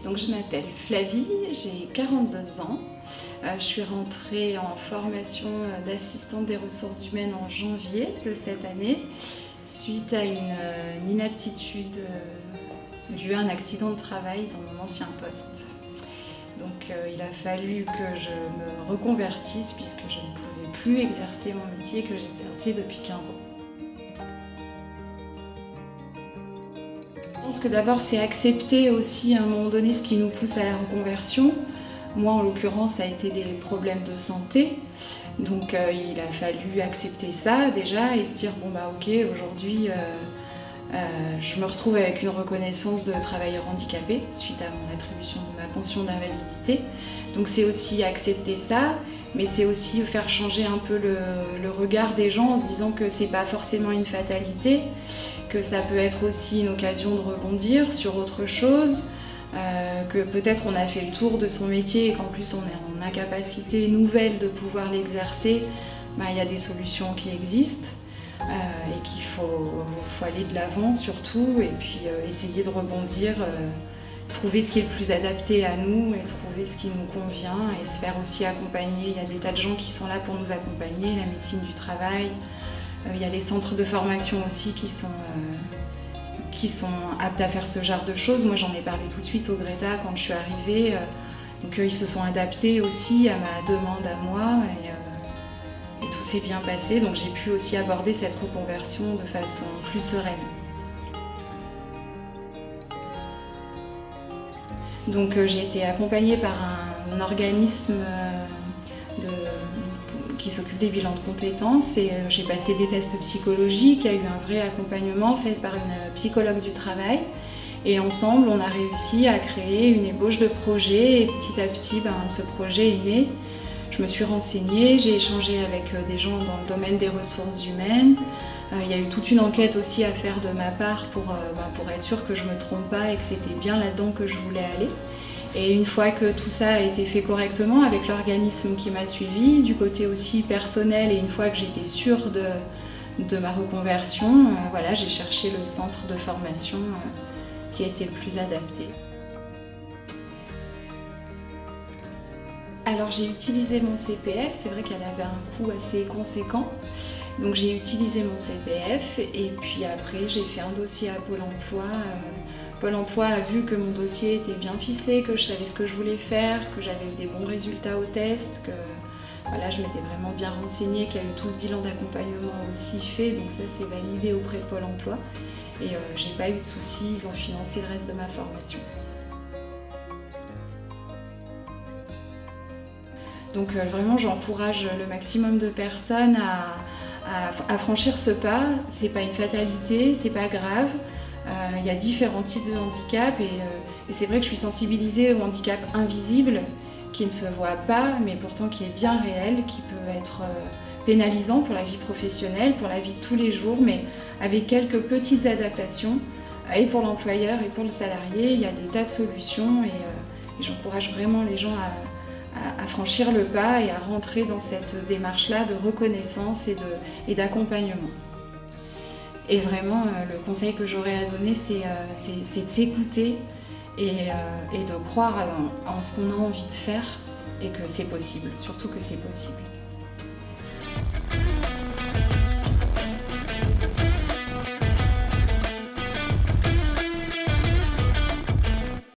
Donc je m'appelle Flavie, j'ai 42 ans. Je suis rentrée en formation d'assistante des ressources humaines en janvier de cette année, suite à une inaptitude due à un accident de travail dans mon ancien poste. Donc il a fallu que je me reconvertisse puisque je ne pouvais plus exercer mon métier que j'exerçais depuis 15 ans. Je pense que d'abord c'est accepter aussi à un moment donné ce qui nous pousse à la reconversion. Moi en l'occurrence ça a été des problèmes de santé, donc il a fallu accepter ça déjà et se dire bon bah ok, aujourd'hui je me retrouve avec une reconnaissance de travailleur handicapé suite à mon attribution de ma pension d'invalidité. Donc c'est aussi accepter ça, mais c'est aussi faire changer un peu le regard des gens en se disant que c'est pas forcément une fatalité, que ça peut être aussi une occasion de rebondir sur autre chose, que peut-être on a fait le tour de son métier et qu'en plus on est en incapacité nouvelle de pouvoir l'exercer. Il y a des solutions qui existent et qu'il faut aller de l'avant surtout et puis essayer de rebondir, trouver ce qui est le plus adapté à nous et trouver ce qui nous convient et se faire aussi accompagner. Il y a des tas de gens qui sont là pour nous accompagner, la médecine du travail. Il y a les centres de formation aussi qui sont aptes à faire ce genre de choses. Moi j'en ai parlé tout de suite au Greta quand je suis arrivée. Donc ils se sont adaptés aussi à ma demande à moi et tout s'est bien passé. Donc j'ai pu aussi aborder cette reconversion de façon plus sereine. Donc j'ai été accompagnée par un organisme qui s'occupe des bilans de compétences et j'ai passé des tests psychologiques, il y a eu un vrai accompagnement fait par une psychologue du travail et ensemble on a réussi à créer une ébauche de projet et petit à petit ce projet est né. Je me suis renseignée, j'ai échangé avec des gens dans le domaine des ressources humaines. Il y a eu toute une enquête aussi à faire de ma part pour être sûre que je ne me trompe pas et que c'était bien là-dedans que je voulais aller. Et une fois que tout ça a été fait correctement avec l'organisme qui m'a suivie, du côté aussi personnel et une fois que j'étais sûre de ma reconversion, voilà, j'ai cherché le centre de formation qui a été le plus adapté. Alors j'ai utilisé mon CPF, c'est vrai qu'elle avait un coût assez conséquent. Donc j'ai utilisé mon CPF et puis après j'ai fait un dossier à Pôle emploi. Pôle emploi a vu que mon dossier était bien ficelé, que je savais ce que je voulais faire, que j'avais eu des bons résultats au test, que voilà, je m'étais vraiment bien renseignée, qu'il y a eu tout ce bilan d'accompagnement aussi fait, donc ça c'est validé auprès de Pôle emploi. Et j'ai pas eu de soucis, ils ont financé le reste de ma formation. Donc vraiment j'encourage le maximum de personnes à franchir ce pas. C'est pas une fatalité, c'est pas grave. Il y a différents types de handicap et c'est vrai que je suis sensibilisée au handicap invisible qui ne se voit pas mais pourtant qui est bien réel, qui peut être pénalisant pour la vie professionnelle, pour la vie de tous les jours, mais avec quelques petites adaptations et pour l'employeur et pour le salarié, il y a des tas de solutions et j'encourage vraiment les gens à franchir le pas et à rentrer dans cette démarche-là de reconnaissance et d'accompagnement. Et vraiment, le conseil que j'aurais à donner, c'est de s'écouter et de croire en ce qu'on a envie de faire et que c'est possible, surtout que c'est possible.